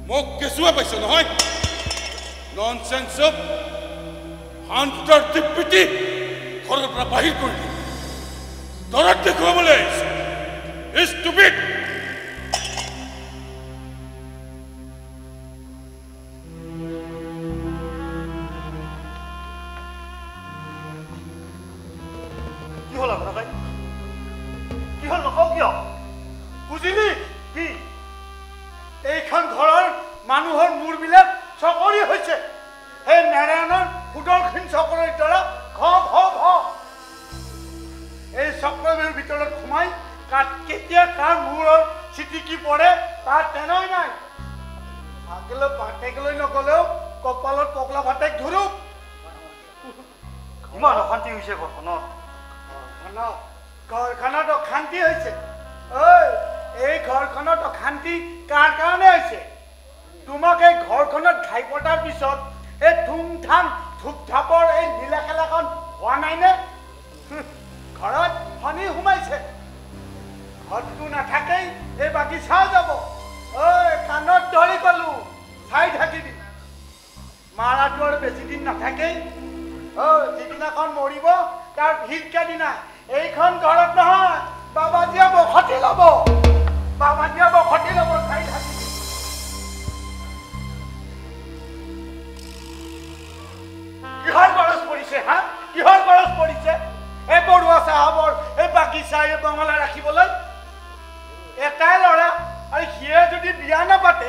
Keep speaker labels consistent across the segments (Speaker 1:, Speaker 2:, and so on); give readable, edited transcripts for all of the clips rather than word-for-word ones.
Speaker 1: মোক কেঁচুৱা পাইছ নহয় ননচেন্স অফ হান্টাৰ দিব্যিতি ঘৰৰ পৰা বাহিৰ কৰি দিম দৰত দেখুৱাবলৈ আহিছে ষ্টুপিড
Speaker 2: কি হ'ল আপোনাৰ ভাই কি হ'ল নকওঁ কিয় বুজিলি কি এইখন ঘৰৰ মানুহৰ মূৰবিলাক চকৰি হৈছে সেই নাৰায়ণৰ ফুটলখিন চকৰিৰ দ্বাৰা ঘ ঘ ঘ এই চক্ৰবেৰ ভিতৰত সোমাই কেতিয়া কাৰ মূৰৰ চিটিকি পৰে তাৰ তেনই নাই আগলৈ পাঠেকলৈ নগলেও কপালত পগলা ভাতেক ধৰো ইমান অশান্তি হৈছে ঘৰখনত অশান্তি হৈছে ঐ এই ঘৰখনত অশান্তি কাৰ কাৰণে হৈছে তোমাক এই ঘৰখনত ঘাই পতাৰ পিছত এই ধুমধাম ধূপধাপৰ এই নীলা খেলাখন হোৱা নাইনে ঘৰত শনি সোমাইছে ঘৰটো নাথাকেই এই বাগিচা যাব ঐ কাণত ধৰি গলো চাই থাকিবি মাৰাটো আৰু বেছি দিন নাথাকেই যিদিনাখন মৰিব তাৰ ভিৰকা দিনা এইখন ঘৰত নহয় বাবাজীয়ে বসতি ল'ব চাই থাকিবি কিহৰ গৰজ পৰিছে হা কিহৰ গৰজ পৰিছে এই বৰুৱা চাহাবৰ এই বাগিচা এই বঙলা ৰাখিবলৈ এটাই ল'ৰা আৰু সিয়ে যদি বিয়া নাপাতে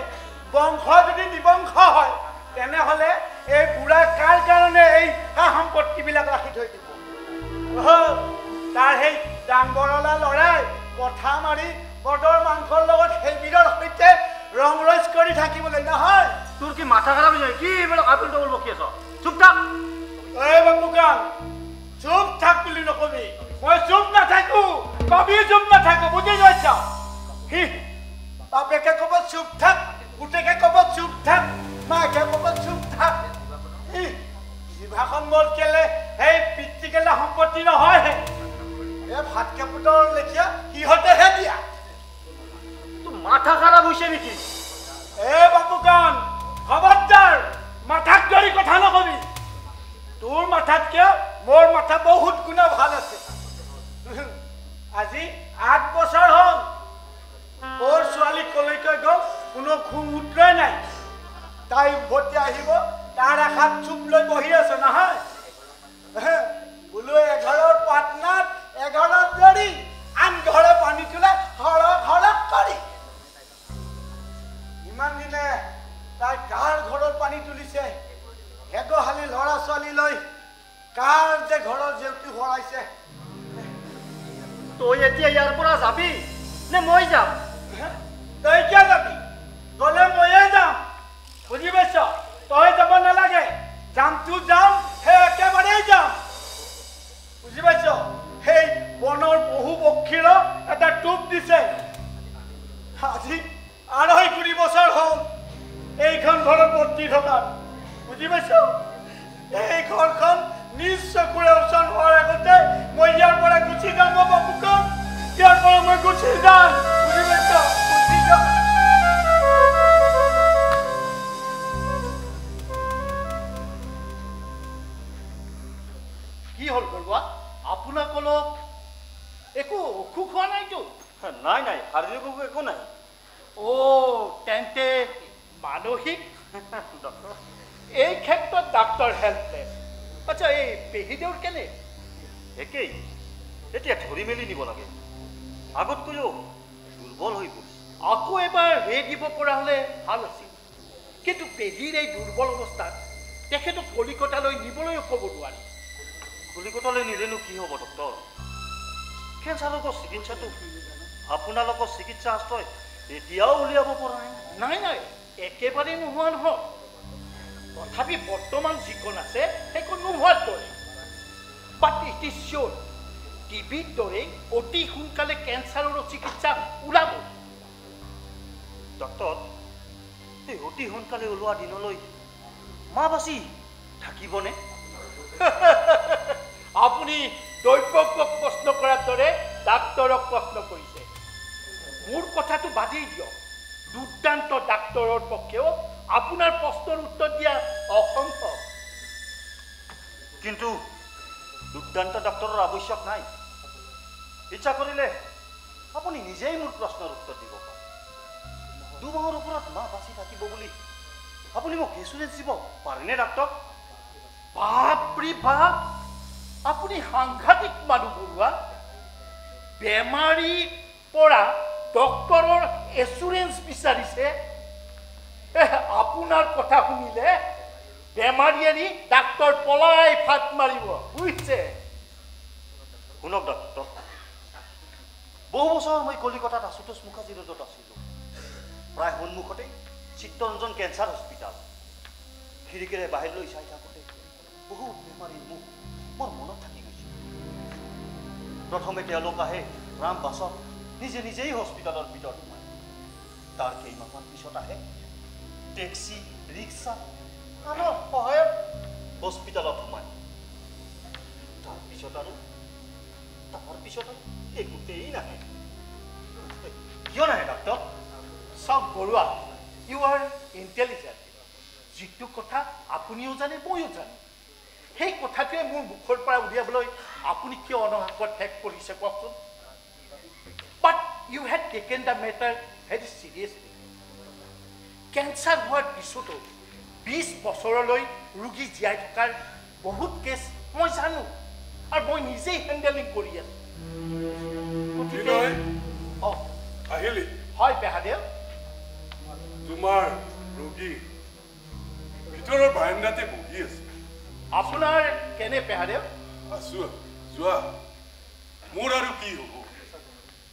Speaker 2: বংশ যদি নিবংশ হয় তেনেহ'লে এই বুঢ়া কাৰ কাৰণে এই সা সম্পত্তিবিলাক ৰাখি থৈ দিব তাৰ সেই ডাঙৰলা ল'ৰাই কথা মাৰি বদৰ মাংসৰ লগত সেইবিধৰ সৈতে ৰং ৰইচ কৰি থাকিবলৈ নহয় তোৰ কি মাথা খাৰাপ হৈছে কি এইবিলাক আপিল ডবল বকি আছ চুপ থাক এই বাবুকান চুপ থাক বুলি নকবি মই চুপ নাথাকো কবি চুপ নাথাকো বুজি গৈছ বাপেকে ক'ব চুপ থাক পুতেকে ক'ব চুপ থাক মাকে ক'ব চুপ থাক জিভাখন মোৰ কেলে সেই পিতৃকেলা সম্পত্তি নহয় এই ভাত কেপুটৰ লেখীয়া সিহঁতেহে দিয়া তোৰ মাথা খাৰাপ হৈছে নেকি এই বাবুকান খবৰদাৰ মাথাক ধৰি কথা নকবি তোৰ মাথাতকৈ মোৰ মাথা বহুত গুণা ভাল আছে আজি 8 বছৰ হ'ল তোৰ ছোৱালী কলৈকৈ গ'ল কোনো খুমুত্ৰই নাই তাই উভতি আহিব তাৰ আশাত চুপ লৈ বহি আছে নহয় বোলো এঘৰৰ পাটনাত এঘৰৰ জৰি আন ঘৰে পানী তোলে হৰক কৰি ইমান দিনে তাই কাৰ ঘৰৰ পানী তুলিছে হেগহালি ল'ৰা ছোৱালী লৈ কাৰ যে ঘৰৰ জেউতি ভৰাইছে তই এতিয়া ইয়াৰ পৰা যাবি নে মই যাম তই কিয় যাবি গ'লে ময়ে যাম বুজি পাইছ তই যাব নালাগে যামতো যাম সেই একেবাৰেই যাম বুজি পাইছ সেই বনৰ বহু পক্ষীৰ এটা টোপ দিছে আজি 2.5 বছৰ হ'ল এইখন ঘৰত বৰ্তি থকা বুজি পাইছ এই ঘৰখন নিজ চকুৰে উচন হোৱাৰ আগতে মই ইয়াৰ পৰা গুচি যাম বাবুকন ইয়াৰ পৰা মই গুচি যাম বুজি পাইছ গুচি যাম কি হ'ল বৰুৱা আপোনাক অলপ একো অসুখ হোৱা নাইতো নাই শাৰীৰিক অসুখ একো নাই তেন্তে মানসিক এই ক্ষেত্ৰত ডাক্তৰ হেল্পলেছ আচ্ছা এই পেহীদেউৰ কেনে একেই এতিয়া ধৰি মেলি নিব লাগে আগতকৈও দুৰ্বল হৈ পৰিছে আকৌ এবাৰ ৰেট দিব পৰা হ'লে ভাল আছিল কিন্তু পেহীৰ এই দুৰ্বল অৱস্থাত তেখেতক কলিকতালৈ নিবলৈও ক'ব নোৱাৰি কলিকতালৈ নিলেনো কি হ'ব ডক্টৰ কেঞ্চাৰৰ চিকিৎসাটো আপোনালোকৰ চিকিৎসা শাস্ত্ৰই এতিয়াও উলিয়াব পৰা নাই একেবাৰে নোহোৱা নহয় তথাপি বৰ্তমান যিখন আছে সেইখন নোহোৱাৰ দৰে বাট ইট ইজ চিয়'ৰ টিবিৰ দৰে অতি সোনকালে কেঞ্চাৰৰ চিকিৎসা ওলাব ডক্টৰ এই অতি সোনকালে ওলোৱা দিনলৈ মা বাচি থাকিবনে আপুনি দৈৱকক প্ৰশ্ন কৰাৰ দৰে ডাক্তৰক প্ৰশ্ন কৰিছে মোৰ কথাটো বাদেই দিয়ক দুৰ্দান্ত ডাক্তৰৰ পক্ষেও আপোনাৰ প্ৰশ্নৰ উত্তৰ দিয়া অসম্ভৱ।
Speaker 3: কিন্তু দুৰ্দান্ত ডাক্তৰৰ আৱশ্যক নাই। ইচ্ছা কৰিলে আপুনি নিজেই মোৰ প্ৰশ্নৰ উত্তৰ দিব পাৰে। 2 মাহৰ ওপৰত মা বাচি থাকিব বুলি আপুনি মোক ইঞ্চুৰেঞ্চ দিব পাৰেনে ডাক্তৰ?
Speaker 2: বাপৰি বাপ, আপুনি সাংঘাতিক মানুহ বৰুৱা। বেমাৰীৰ পৰা ডক্তৰৰ এচুৰেঞ্চ বিচাৰিছে। আপোনাৰ কথা শুনিলে বেমাৰী এৰি ডাক্তৰ পলাই ফাট মাৰিব, বুজিছে?
Speaker 3: শুনক ডাক্তৰ, বহু বছৰ মই কলিকতাত আশুতোষ মুখাৰ্জী ৰোডত আছিলোঁ। প্ৰায় সন্মুখতেই চিত্তৰঞ্জন কেঞ্চাৰ হস্পিটাল। খিৰিকীৰে বাহিৰলৈ চাই থাকোঁতে বহুত বেমাৰীৰ মুখ মোৰ মনত থাকি গৈছিল। প্ৰথমে তেওঁলোক আহে ৰাম বাছত, নিজেই হস্পিটালৰ ভিতৰত সোমায়। তাৰ কেইমাহমান পিছত আহে টেক্সি, ৰিক্সা আনৰ সহায়ত হস্পিটালত সোমায়। তাৰপিছত আৰু একোতেই নাহে। কিয় নাহে ডাক্তৰ?
Speaker 2: চাওক বৰুৱা, ইউ আৰ ইণ্টেলিজেণ্ট। যিটো কথা আপুনিও জানে, ময়ো জানো। সেই কথাটোৱে মোৰ মুখৰ পৰা উলিয়াবলৈ আপুনি কিয় অনহাসত ঠেক কৰিছে কওকচোন? But you had taken the matter very seriously. Cancer হোৱাৰ পিছতো 20 বছৰলৈ ৰোগী জীয়াই থকাৰ বহুত কেছ মই জানো, আৰু মই নিজেই হেণ্ডেলিং কৰি আছো।
Speaker 1: আহিলি?
Speaker 2: হয় পেহাদেউ।
Speaker 1: তোমাৰ ৰোগী ভিতৰৰ বাৰাণ্ডাতে বহি আছে।
Speaker 2: আপোনাৰ কেনে পেহাদেউ?
Speaker 1: আছো, যোৱা। মোৰ আৰু কি হ'ব?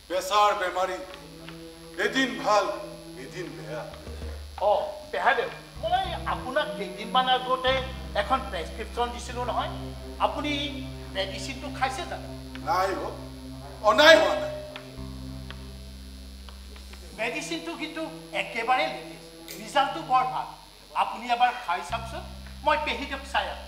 Speaker 1: প্ৰেছাৰ বেমাৰী, এদিন ভাল এদিন বেয়া।
Speaker 2: পেহাদেউ, মই আপোনাক কেইদিনমান আগতে এখন প্ৰেছক্ৰিপশ্যন দিছিলোঁ নহয়। আপুনি মেডিচিনটো খাইছে জানো?
Speaker 1: নাই অনাই হোৱা নাই।
Speaker 2: মেডিচিনটো কিন্তু একেবাৰে লেটেষ্ট, ৰিজাল্টটো বৰ ভাল। আপুনি এবাৰ খাই চাওকচোন। মই পেহীদেউক চাই আছোঁ।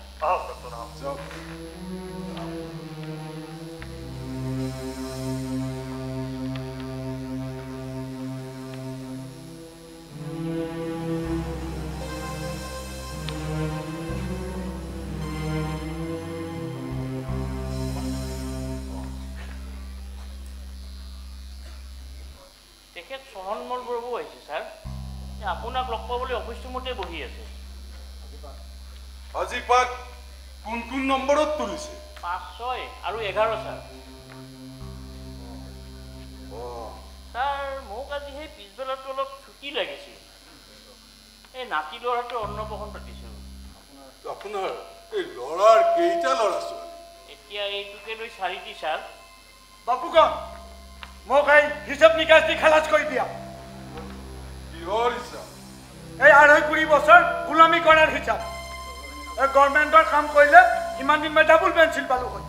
Speaker 4: তেখেত চহনমল বৰবু আহিছে ছাৰ। আপোনাক লগ পাবলৈ অফিচ ৰুমতে বহি আছে।
Speaker 1: আজি পাক কোন নম্বৰত তুলিছে?
Speaker 4: 5, 6 আৰু 11 ছাৰ। ছাৰ, মোক আজি সেই পিছবেলাটো অলপ ছুটি লাগিছিল। এই নাতি ল'ৰাটোৰ অন্নপ্ৰসন পাতিছোঁ।
Speaker 1: আপোনাৰ এই ল'ৰাৰ কেইটা ল'ৰা ছোৱালী?
Speaker 4: এতিয়া এইটোকে লৈ 4টি ছাৰ।
Speaker 5: বাপুকন, মোক এই হিচাপ নিকাচ দি খালাচ কৰি দিয়া।
Speaker 1: কিহৰ হিচাপ?
Speaker 5: এই 2.5 বছৰ গোলামী কৰাৰ হিচাপ। এই গভৰ্ণমেণ্টৰ কাম কৰিলে ইমান দিন মই ডাবুল পেঞ্চিল পালো হয়।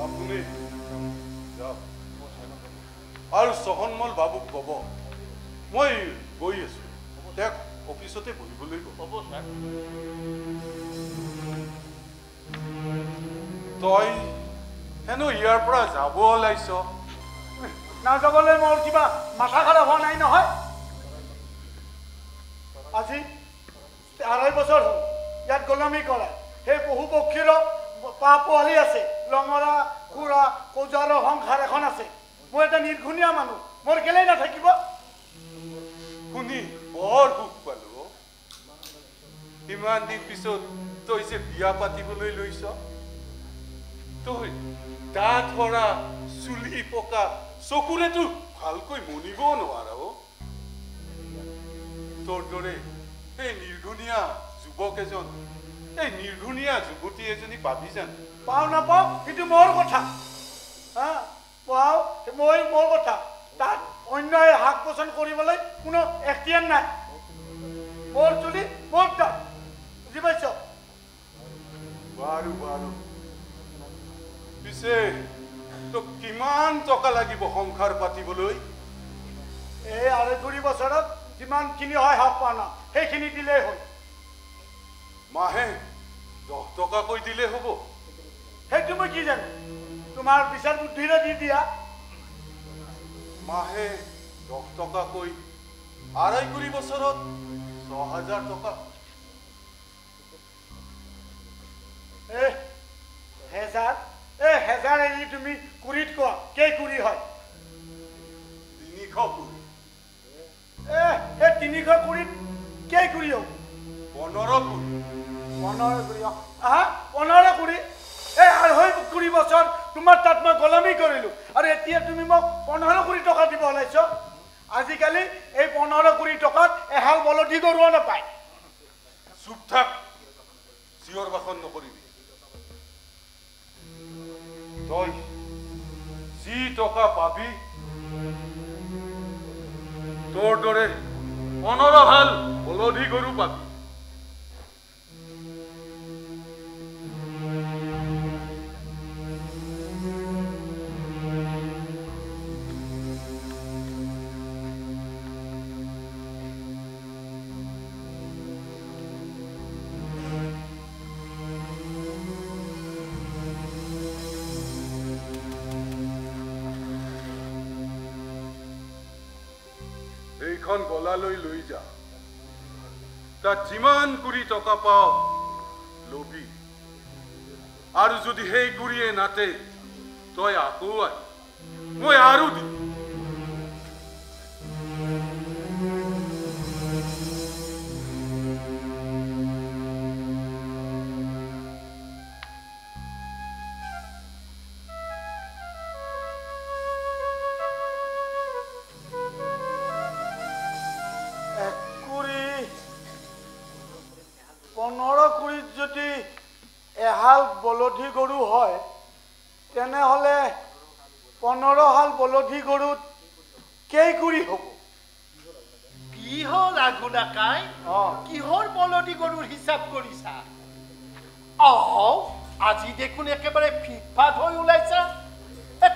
Speaker 1: আপুনি যাওক আৰু চহনমল বাবুক ক'ব মই গৈ আছো, তেওঁক অফিচতে বহিবলৈ ক'ব।
Speaker 4: হ'ব ছাৰ।
Speaker 1: তই হেনো ইয়াৰ পৰা যাব ওলাইছ?
Speaker 5: নাযাবলৈ মোৰ কিবা মাথা খাৰাপ হোৱা নাই নহয়। আজি 2.5 বছৰ হ'ল ইয়াত গোলামী কৰা। সেই পশু পক্ষীৰো পা পোৱালি আছে, লঙৰা খুৰা কৌজাৰৰ সংসাৰ এখন আছে। মই এটা নিৰ্ঘুণীয়া মানুহ, মোৰ কেলেই নাথাকিব?
Speaker 1: শুনি বৰ সুখ পালো। ইমান দিন পিছত তই যে বিয়া পাতিবলৈ লৈছ। তই দাঁত সৰা, চুলি পকা, চকুৰেতো ভালকৈ মনিবও নোৱাৰ। তোৰ দৰে এই নিৰ্ধুনীয়া যুৱক এজন, এই নিৰ্ধুনীয়া যুৱতী এজনী পাবি জানো?
Speaker 5: পাওঁ নাপাওঁ সেইটো মোৰ কথা। পাওঁ মোৰ কথা। তাত অন্যই হাক পোষণ কৰিবলৈ কোনো এখতিয়াৰ নাই। মোৰ চুলি মোৰ দাঁত, বুজি পাইছ?
Speaker 1: বাৰু বাৰু, পিছে তোক কিমান টকা লাগিব সংসাৰ পাতিবলৈ?
Speaker 5: এই 2.5 বছৰত যিমানখিনি হয় হওক পোৱা না সেইখিনি দিলেই হ'ল।
Speaker 1: মাহে 10 টকাকৈ দিলে হ'ব?
Speaker 5: সেইটো মই কি জানো, তোমাৰ বিচাৰ বুদ্ধিৰে দি দিয়া।
Speaker 1: মাহে 10 টকাকৈ 2.5 বছৰত 6,000 টকা
Speaker 5: হেজাৰ এৰি তুমি কুৰিত কোৱা কেই কুৰি হয়
Speaker 1: 300 কুৰি
Speaker 5: 300 কুৰিত কেই কুৰি হ'ব
Speaker 1: 15 কুৰি
Speaker 5: 15 কুৰি 15 কুৰি 2.5 বছৰ তোমাৰ তাত মই গোলামী কৰিলো আৰু এতিয়া তুমি মোক 15 কুৰি টকা দিব ওলাইছ আজিকালি এই 15 কুৰি টকাত এহাল বলধি গৰুও নাপায়
Speaker 1: চুপ থাক চিঞৰ বাখন নকৰিবি তই যি টকা পাবি তোৰ দৰে 15 হাল বলধি গৰু পাবি এইখন গলালৈ লৈ যা তাত যিমান কুৰি টকা পাও লবি আৰু যদি সেই কুৰিয়ে নাতে তই আকৌ আহ মই আৰু দিম
Speaker 5: বলধি গৰু হয় তেনেহলে 15 হাল বলধি গৰুত কেই কুৰি হ'ব
Speaker 2: কি হল আগুনাকাই কিহৰ বলধি গৰুৰ হিচাপ কৰিছা আজি দেখোন একেবাৰে ফিটফাট হৈ ওলাইছা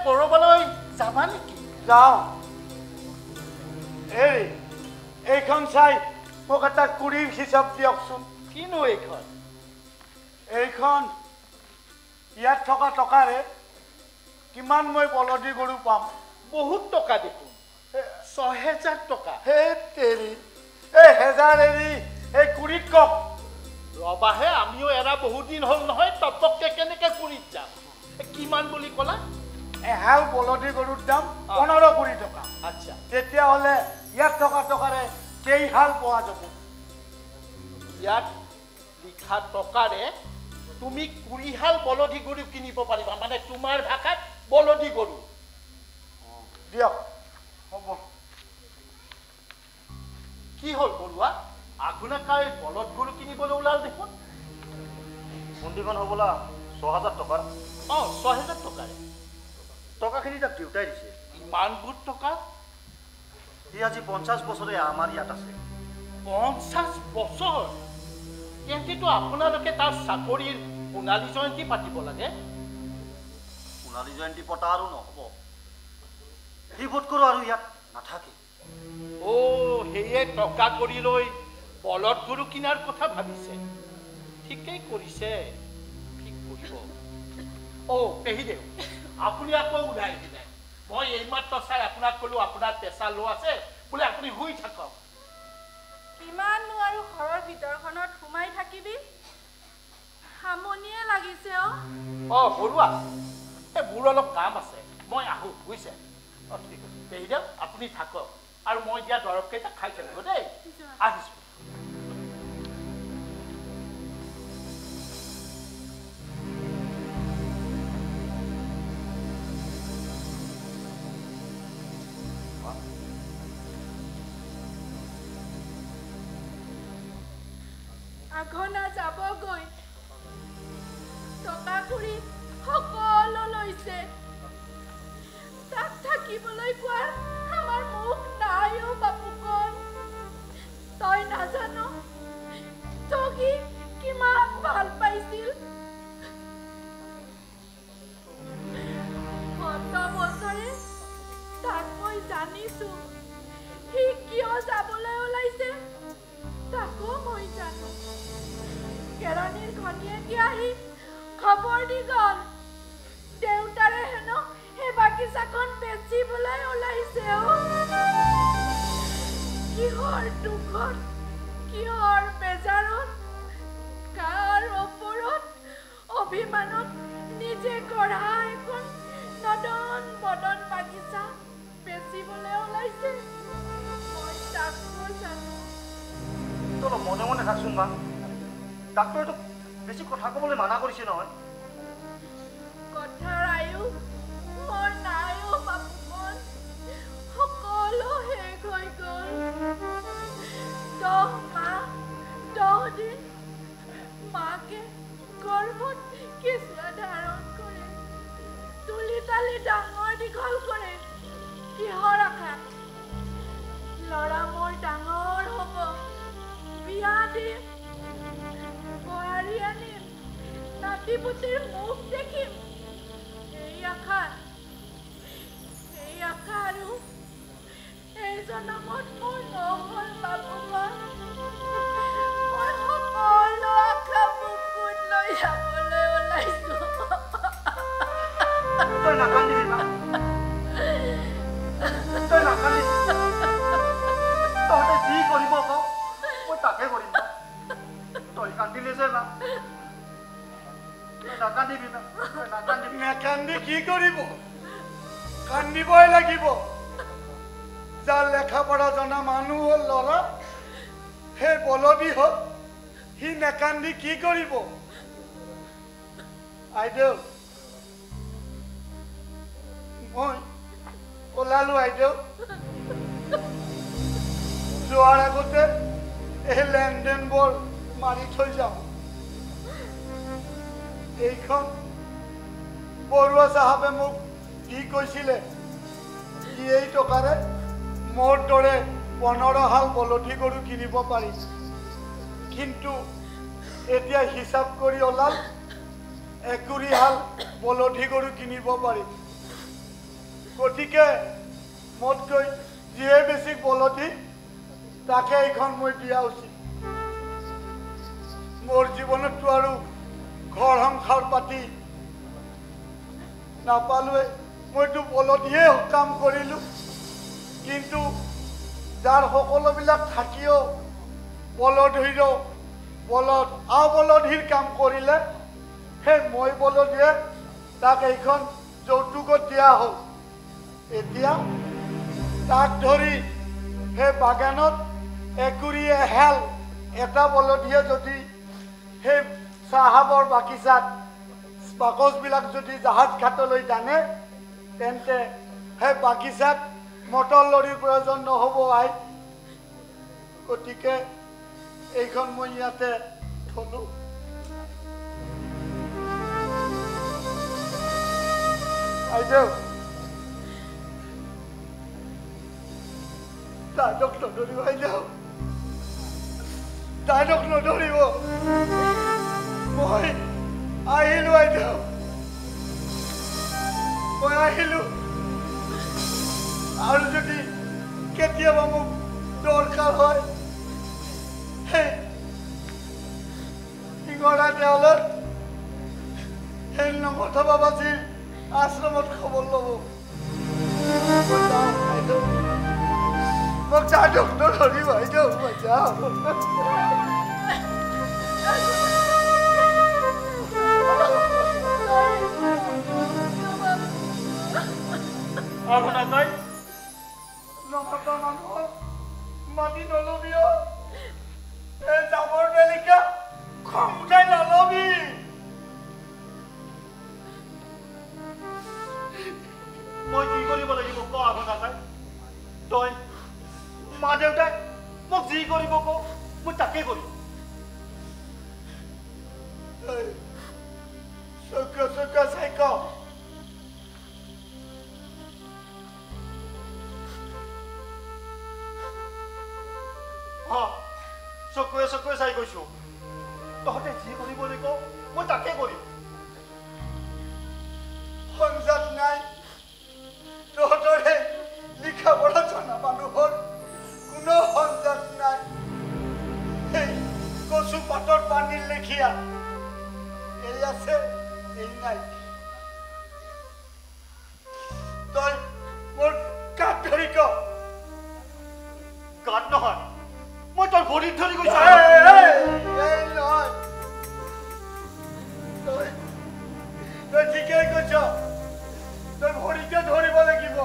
Speaker 2: কৰবালৈ যাবা নেকি
Speaker 5: যাওঁ এইখন চাই মোক এটা কুৰিৰ হিচাপ দিয়কচোন
Speaker 2: কিনো
Speaker 5: এইখন ইয়াত থকা টকাৰে কিমান মই বলধি গৰু পাম
Speaker 2: বহুত টকা দেখোন 6,000 টকা
Speaker 5: হেজাৰ এৰি এই কুৰিত কওক
Speaker 2: ৰবাহে আমিও এৰা বহুত দিন হ'ল নহয় তপককে কেনেকে কুৰিত যাম কিমান বুলি ক'লা
Speaker 5: এহাল বলধি গৰুৰ দাম 15 কুৰি টকা
Speaker 2: আচ্ছা
Speaker 5: তেতিয়াহ'লে ইয়াত থকা টকাৰে কেইহাল পোৱা যাব
Speaker 2: ইয়াত লিখা টকাৰে তুমি 20 হাল বলধি গৰু কিনিব পাৰিবা মানে তোমাৰ ভাষাত বলধি গৰু
Speaker 5: দিয়ক হ'ব
Speaker 2: কি হ'ল বৰুৱা আগুনাকাই বলধ গৰু কিনিবলৈ ওলাল দেখোন
Speaker 3: মন্দিৰখন হ'বলা 6,000 টকাৰ
Speaker 2: 6,000 টকাৰে
Speaker 3: টকাখিনি তাক দেউতাই দিছে
Speaker 2: ইমানবোৰ টকা
Speaker 3: সি আজি 50 বছৰে আমাৰ ইয়াত আছে
Speaker 2: 50 বছৰ কিন্তু আপোনালোকে তাৰ চাকৰিৰ সোণালী জয়ন্তী পাতিব লাগে
Speaker 3: সোণালী জয়ন্তী পতা আৰু নহ'ব সি বোধ কৰোঁ আৰু ইয়াত নাথাকে
Speaker 2: সেয়ে টকা কৰি লৈ বলধ গৰু কিনাৰ কথা ভাবিছে ঠিকেই কৰিছে ঠিক কৰিব পেহীদেউ আপুনি আকৌ ওলাই দিলে মই এইমাত্ৰ চাই আপোনাক ক'লো আপোনাৰ পেচা লো আছে বোলে আপুনি শুই থাকক
Speaker 6: কিমাননো আৰু ঘৰৰ ভিতৰখনত সোমাই থাকিবি আমনিয়ে লাগিছে
Speaker 2: বৰুৱা মোৰ অলপ কাম আছে মই আহোঁ বুজিছে ঠিক আছে পেহীদেউ আপুনি থাকক আৰু মই দিয়া দৰৱকেইটা খাই থাকিব দেই আহিছোঁ
Speaker 6: আঘনা যাবগৈ টকা কুৰি সকলো লৈছে তাক থাকিবলৈ কোৱাৰ আমাৰ মুখ নাই বাপুকণ তই নাজানো তগি কিমান ভাল পাইছিল বছৰে তাক মই জানিছো সি কিয় যাবলৈ ওলাইছে তাকো মই জানো কেৰাণীৰ ঘনীয়েকে আহি খবৰ দি গ'ল দেউতাৰে হেনো সেই বাকী বাগিচাখন বেচিবলৈ ওলাইছে কিহৰ দুখত কিহৰ বেজাৰত কাৰ ওপৰত অভিমানত নিজে গঢ়া এখন নদন বদন বাগিচা বেচিবলৈ ওলাইছে মই তাকো জানো
Speaker 3: তোৰ মনে মনে থাকচোন মা ডাক্তৰেতো বেছি কথা ক'বলৈ মানা কৰিছে নহয়
Speaker 6: কথাৰ আয়ুস মোৰ নাই বাপুমন সকলো শেষ হৈ গ'ল 10 মাহ 10 দিন মাকে গৰ্ভত কেঁচুৱা ধাৰণ কৰে তুলি তালি ডাঙৰ দীঘল কৰে কিহৰ আশাত ল'ৰা মোৰ ডাঙৰ হ'ব বিয়া দিম বোৱাৰী আনিম নাতি পুতিৰ মুখ দেখিম এই আশা আৰু এই জনমত মোৰ নহ'ল বাপুমন মই সকলো আশা বুকুত লৈ যাবলৈ ওলাইছো
Speaker 3: তই নাকান্দিবি মা তই নাকান্দিবি তহঁতে যি কৰিব কওঁ মই তাকে কৰিম না তই কান্দিলে যে না তই নাকান্দিবি না তই নাকান্দিবি
Speaker 5: নাকান্দি কি কৰিব কান্দিবই লাগিব যাৰ লেখা পঢ়া জনা মানুহ হ'ল ল'ৰা সেই বলদি হ'ল সি নাকান্দি কি কৰিব আইদেউ মই ওলালো আইদেউ যোৱাৰ আগতে এই লেনদেনবোৰ মাৰি থৈ যাওঁ এইখন বৰুৱা চাহাবে মোক কি কৈছিলে কি এই টকাৰে মোৰ দৰে 15 হাল বলধি গৰু কিনিব পাৰি কিন্তু এতিয়া হিচাপ কৰি ওলাল 20 হাল বলধি গৰু কিনিব পাৰি গতিকে মোতকৈ যিয়ে বেছি বলধি তাকে এইখন মই দিয়া উচিত মোৰ জীৱনততো আৰু ঘৰ সংসাৰ পাতি নাপালোৱে মইতো বলধিয়ে কাম কৰিলোঁ কিন্তু যাৰ সকলোবিলাক থাকিও বলধীৰ কাম কৰিলে সেই মই বলধিয়ে তাক এইখন যৌতুকত দিয়া হ'ল এতিয়া তাক ধৰি সেই বাগানত 20 এহাল এটা বলধিয়ে যদি সেই চাহাবৰ বাগিচাত বাকচবিলাক যদি জাহাজ ঘাটলৈ টানে তেন্তে সেই বাগিচাত মটৰ লৰীৰ প্ৰয়োজন নহ'ব আই গতিকে এইখন মই ইয়াতে থলো আইদেউ ডাইলগ নধৰিব আইদেউ ডাইলগ নধৰিব মই আহিলো আইদেউ মই আহিলো আৰু যদি কেতিয়াবা মোক দৰকাৰ হয় সেই সিংহৰা দেৱালত সেই নমথা বাবাজীৰ আশ্ৰমত খবৰ ল'ব মোক ডাইলগ নধৰিব আইদেউ মই যাওঁ মাটি নলবিও এই জাবৰ বেলিকা খং উঠাই নলবি
Speaker 3: মই কি কৰিব লাগিব ক আগতে তই মা দেউতাই মোক যি কৰিব ক মই তাকে কৰিম
Speaker 5: চকুৱে চাই ক
Speaker 3: চকুৱে চাই গৈছো তহঁতে যি কৰিব লাগিব মই তাকে কৰিম
Speaker 5: সংজাত নাই তহঁতৰে লিখা পঢ়া জনা মানুহৰ কোনো সংজাত নাই এই কচু পাতৰ পানীৰ লেখীয়া এই আছে এই নাই তই কৈছ তই ভৰিতে ধৰিব লাগিব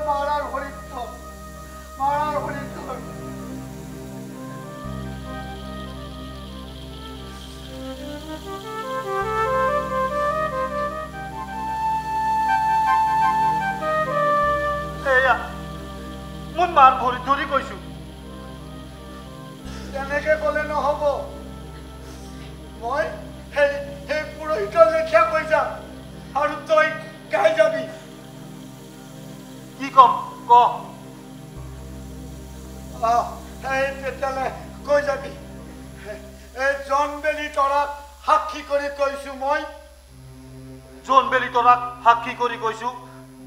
Speaker 5: মাৰাৰ ভৰিত ধৰ মাৰাৰ ভৰিত ধৰ
Speaker 3: এয়া মই মাৰ ভৰিত ধৰি কৈছো
Speaker 5: তেনেকে কলে নহব মই সেই পুৰোহিতৰ লেখীয়া কৈ যাম আৰু তই গাই যাবি
Speaker 3: কি কম ক
Speaker 5: তেতিয়াহ'লে কৈ যাবি জনবেলি তৰাক সাক্ষী কৰি কৈছো মই
Speaker 3: জনবেলি তৰাক সাক্ষী কৰি কৈছো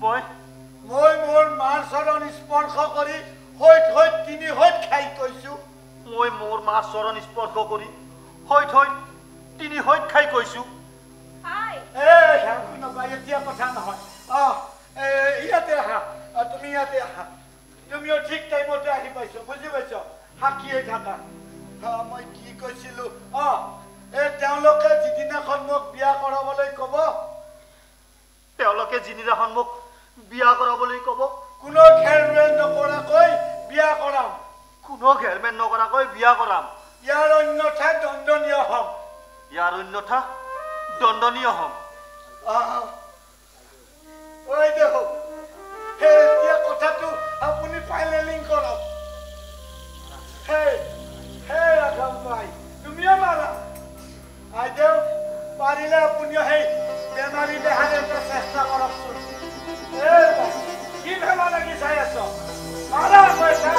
Speaker 3: মই
Speaker 5: মোৰ মাৰ চৰণ স্পৰ্শ কৰি হৈত হৈত তিনি হৈত খাই কৈছো
Speaker 3: মই মোৰ মাৰ চৰণ স্পৰ্শ কৰি হৈত হৈত তিনি হৈত খাই কৈছো
Speaker 5: এতিয়া কথা নহয় ইয়াতে আহা তুমি ইয়াতে আহা তুমিও ঠিক টাইমতে আহি পাইছো বুজি পাইছ সাক্ষীয়ে থাকা মই কি কৈছিলো তেওঁলোকে যিদিনাখন মোক বিয়া কৰাবলৈ কব
Speaker 3: তেওঁলোকে যিদিনাখন মোক বিয়া কৰাবলৈ কব
Speaker 5: কোনো ঘেৰমেৰ নকৰাকৈ বিয়া কৰাম
Speaker 3: কোনো ঘেৰমেৰ নকৰাকৈ বিয়া কৰাম
Speaker 5: ইয়াৰ অন্যথা দণ্ডনীয় হম
Speaker 3: ইয়াৰ অন্যথা দণ্ডনীয় হম
Speaker 5: ঐ দেখক এতিয়া কথাটো আপুনি ফাইনেলিং কৰক ৰাধম ভাই তুমিও মাৰা আইদেউ পাৰিলে আপুনিও সেই বেমাৰী দেহাৰে চেষ্টা কৰকচোন কি বেমাৰ লাগি চাই আছ মাৰা পইচা